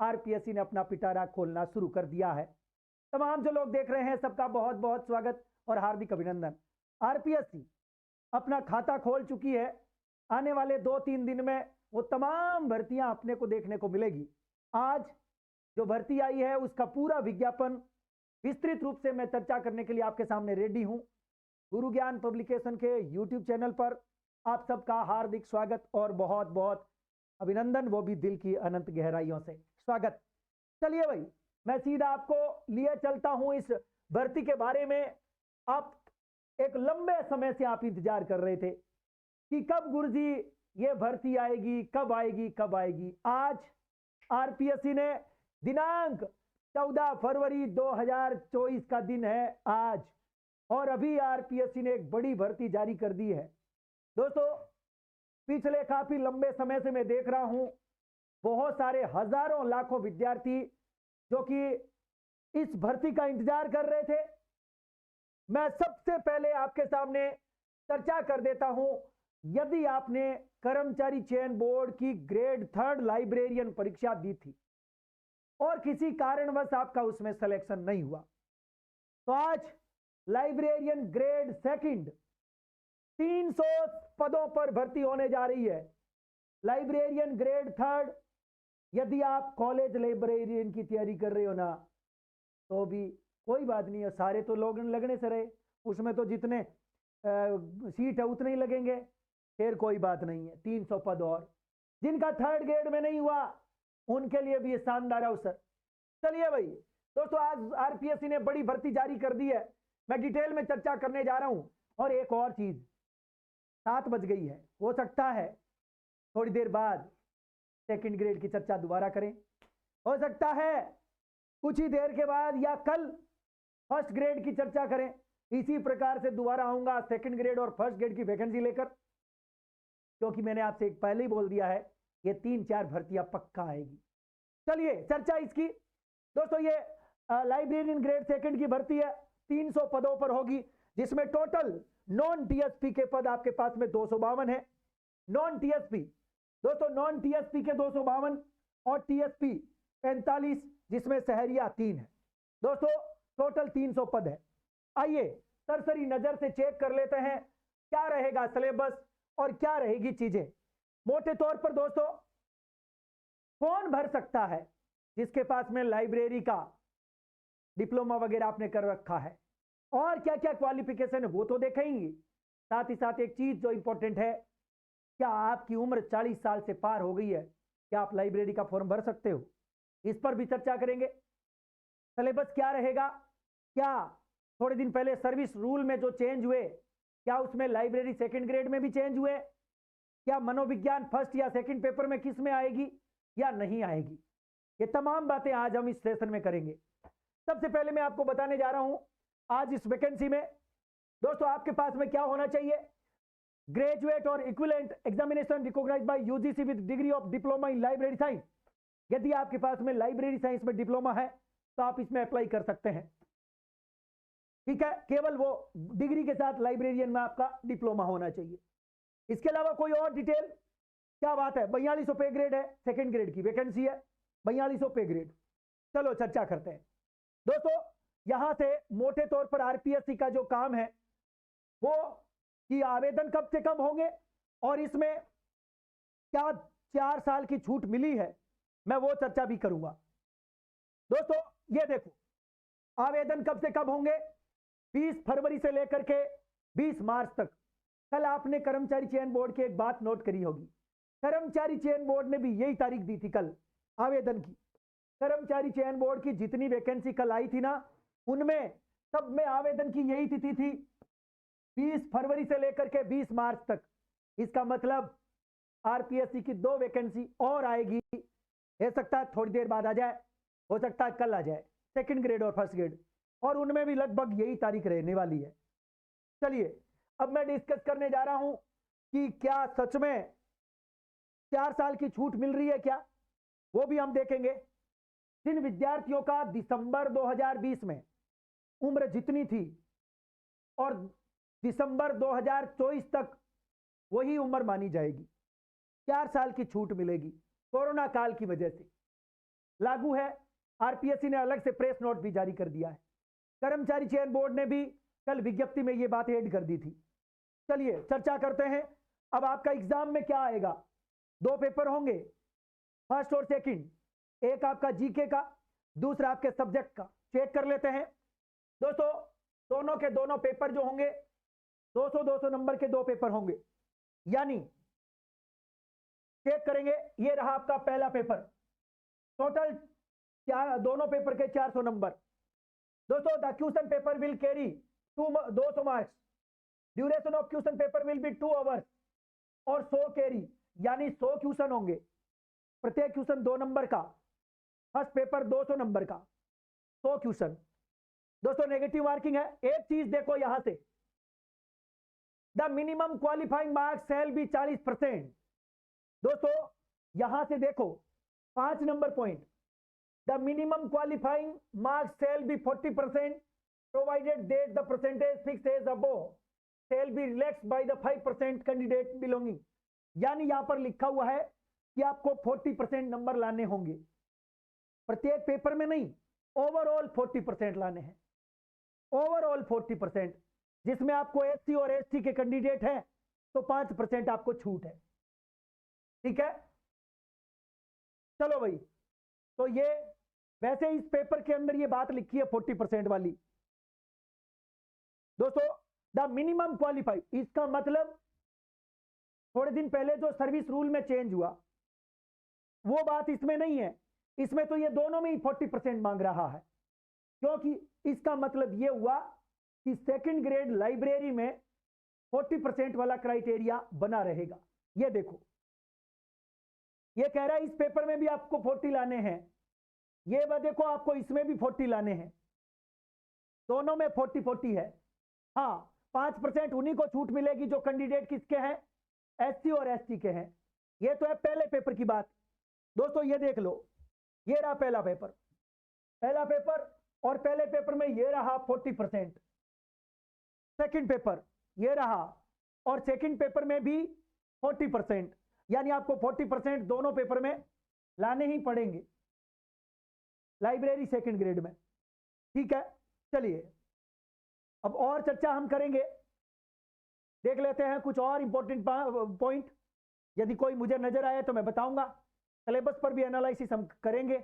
RPSC ने अपना पिटारा खोलना शुरू कर दिया है। तमाम जो लोग देख रहे हैं सबका बहुत बहुत स्वागत और हार्दिक अभिनंदन। आरपीएससी अपना खाता खोल चुकी है। आने वाले 2-3 दिन में वो तमाम भर्तियां अपने को देखने को मिलेगी। आज जो भर्ती आई है उसका पूरा विज्ञापन विस्तृत रूप से मैं चर्चा करने के लिए आपके सामने रेडी हूं। गुरु ज्ञान पब्लिकेशन के यूट्यूब चैनल पर आप सबका हार्दिक स्वागत और बहुत बहुत अभिनंदन, वो भी दिल की अनंत गहराइयों से स्वागत। चलिए भाई, मैं सीधा आपको लिए चलता हूं इस भर्ती के बारे में। आप एक लंबे समय से आप इंतजार कर रहे थे कि कब गुरुजी ये भर्ती आएगी, कब आएगी, कब आएगी। आज आरपीएससी ने दिनांक 14 फरवरी 2024 का दिन है आज, और अभी आरपीएससी ने एक बड़ी भर्ती जारी कर दी है। दोस्तों, पिछले काफी लंबे समय से मैं देख रहा हूं बहुत सारे हजारों लाखों विद्यार्थी जो कि इस भर्ती का इंतजार कर रहे थे। मैं सबसे पहले आपके सामने चर्चा कर देता हूं, यदि आपने कर्मचारी चयन बोर्ड की ग्रेड 3 लाइब्रेरियन परीक्षा दी थी और किसी कारणवश आपका उसमें सिलेक्शन नहीं हुआ, तो आज लाइब्रेरियन ग्रेड 2 300 पदों पर भर्ती होने जा रही है। लाइब्रेरियन ग्रेड 3, यदि आप कॉलेज लाइब्रेरियन की तैयारी कर रहे हो ना, तो भी कोई बात नहीं है, सारे तो लोग लगने से रहे, उसमें तो जितने सीट है उतने ही लगेंगे, फिर कोई बात नहीं है। 300 पद और जिनका 3rd ग्रेड में नहीं हुआ उनके लिए भी ये शानदार अवसर। चलिए भाई दोस्तों, आज आरपीएससी ने बड़ी भर्ती जारी कर दी है, मैं डिटेल में चर्चा करने जा रहा हूं। और एक और चीज, 7 बज गई है, हो सकता है थोड़ी देर बाद 2nd ग्रेड की चर्चा दोबारा करें, हो सकता है कुछ ही देर के बाद या कल 1st ग्रेड की चर्चा करें। इसी प्रकार से दोबारा आऊंगा 2nd ग्रेड और 1st ग्रेड की वैकेंसी लेकर, क्योंकि मैंने आपसे पहले ही बोल दिया है ये 3-4 भर्तियां पक्का आएगी। चलिए चर्चा इसकी। दोस्तों, ये लाइब्रेरियन ग्रेड 2 की भर्ती है, 300 पदों पर होगी, जिसमें टोटल नॉन टीएसपी के पद आपके पास में 252 है। नॉन टीएसपी दोस्तों, नॉन टीएसपी के 252 और टीएसपी 45, जिसमें शहरिया 3 है। दोस्तों टोटल 300 पद है। आइए सरसरी नजर से चेक कर लेते हैं क्या रहेगा सिलेबस और क्या रहेगी चीजें। मोटे तौर पर दोस्तों, कौन भर सकता है जिसके पास में लाइब्रेरी का डिप्लोमा वगैरह आपने कर रखा है, और क्या क्या क्वालिफिकेशन है वो तो देखेंगे। साथ ही साथ एक चीज जो इंपॉर्टेंट है, क्या आपकी उम्र 40 साल से पार हो गई है, क्या आप लाइब्रेरी का फॉर्म भर सकते हो, इस पर भी चर्चा करेंगे। सिलेबस क्या रहेगा, क्या थोड़े दिन पहले सर्विस रूल में जो चेंज हुए, क्या उसमें लाइब्रेरी 2nd ग्रेड में भी चेंज हुए, क्या मनोविज्ञान 1st या 2nd पेपर में किस में आएगी या नहीं आएगी, ये तमाम बातें आज हम इस सेशन में करेंगे। सबसे पहले मैं आपको बताने जा रहा हूं, आज इस वैकेंसी में दोस्तों आपके पास में क्या होना चाहिए। ग्रेजुएट और equivalent examination recognised by UGC with degree of diploma in library science. यदि आपके पास में लाइब्रेरी साइंस में डिप्लोमा है तो आप इसमें अप्लाई कर सकते हैं, ठीक है। केवल वो डिग्री के साथ लाइब्रेरियन में आपका डिप्लोमा होना चाहिए। इसके अलावा कोई और डिटेल, क्या बात है। 4200 पे ग्रेड है, 2nd ग्रेड की वैकेंसी है, 4200 पे ग्रेड। चलो चर्चा करते हैं दोस्तों। यहां से मोटे तौर पर आरपीएससी का जो काम है वो कि आवेदन कब से कब होंगे और इसमें क्या 4 साल की छूट मिली है, मैं वो चर्चा भी करूंगा। दोस्तों ये देखो, आवेदन कब से कब होंगे, 20 फरवरी से लेकर के 20 मार्च तक। कल आपने कर्मचारी चयन बोर्ड की एक बात नोट करी होगी, कर्मचारी चयन बोर्ड ने भी यही तारीख दी थी कल आवेदन की। कर्मचारी चयन बोर्ड की जितनी वैकेंसी कल आई थी ना, उनमें सब में आवेदन की यही तिथि थी, 20 फरवरी से लेकर के 20 मार्च तक। इसका मतलब आरपीएससी की 2 वैकेंसी और आएगी, हो सकता है थोड़ी देर बाद आ जाए, हो सकता है कल आ जाए, 2nd ग्रेड और 1st ग्रेड, और उनमें भी लगभग यही तारीख रहने वाली है। चलिए अब मैं डिस्कस करने जा रहा हूं कि क्या सच में 4 साल की छूट मिल रही है क्या, वो भी हम देखेंगे। जिन विद्यार्थियों का दिसंबर 2020 में उम्र जितनी थी और दिसंबर 2024 तक वही उम्र मानी जाएगी, 4 साल की छूट मिलेगी कोरोना काल की वजह से। लागू है। आरपीएससी ने अलग से प्रेस नोट भी जारी कर दिया है। कर्मचारी चयन बोर्ड ने भी कल विज्ञप्ति में ये बात ऐड कर दी थी। चलिए चर्चा करते हैं। अब आपका एग्जाम में क्या आएगा, 2 पेपर होंगे, फर्स्ट और सेकंड। एक आपका जीके का, दूसरा आपके सब्जेक्ट का। चेक कर लेते हैं दोस्तों। दोनों के दोनों पेपर जो होंगे 200-200 नंबर के 2 पेपर होंगे। यानी चेक करेंगे, ये रहा आपका पहला पेपर, टोटल दोनों पेपर के 400 नंबर। दोस्तों the question paper will carry 200 marks. Duration of question paper will be 2 hours और 100 कैरी, यानी 100 क्वेश्चन होंगे। प्रत्येक क्वेश्चन 2 नंबर का। फर्स्ट पेपर 200 नंबर का, 100 क्वेश्चन। दोस्तों नेगेटिव मार्किंग है। एक चीज देखो यहां से, the minimum qualifying marks shall be 40%। दोस्तों यहां से देखो 5 number point, the minimum qualifying marks shall be 40% provided that the percentage fixed as above shall be relaxed by the 5% candidate belonging. यानी यहां पर लिखा हुआ है कि आपको 40% नंबर लाने होंगे, प्रत्येक पेपर में नहीं, ओवरऑल 40% लाने हैं। ओवरऑल 40%, जिसमें आपको एससी और एसटी के कैंडिडेट हैं तो 5% आपको छूट है। ठीक है, चलो भाई। तो ये वैसे इस पेपर के अंदर ये बात लिखी है 40% वाली। दोस्तों द मिनिमम क्वालिफाई, इसका मतलब थोड़े दिन पहले जो सर्विस रूल में चेंज हुआ वो बात इसमें नहीं है। इसमें तो ये दोनों में ही 40% मांग रहा है, क्योंकि इसका मतलब ये हुआ कि सेकंड ग्रेड लाइब्रेरी में 40% वाला क्राइटेरिया बना रहेगा। ये देखो, ये कह रहा है इस पेपर में भी आपको 40 लाने हैं, ये देखो आपको इसमें भी 40 लाने हैं, दोनों में 40-40 है। हाँ 5% उन्हीं को छूट मिलेगी जो कैंडिडेट किसके हैं, एससी और एसटी के हैं। ये तो है पहले पेपर की बात। दोस्तों ये देख लो, ये रहा पहला पेपर, और पहले पेपर में ये रहा 40%। सेकंड पेपर ये रहा, और सेकंड पेपर में भी 40%, यानी आपको 40% दोनों पेपर में लाने ही पड़ेंगे लाइब्रेरी सेकंड ग्रेड में। ठीक है, चलिए अब और चर्चा हम करेंगे। देख लेते हैं कुछ और इंपॉर्टेंट पॉइंट, यदि कोई मुझे नजर आए तो मैं बताऊंगा। सिलेबस पर भी एनालिसिस हम करेंगे।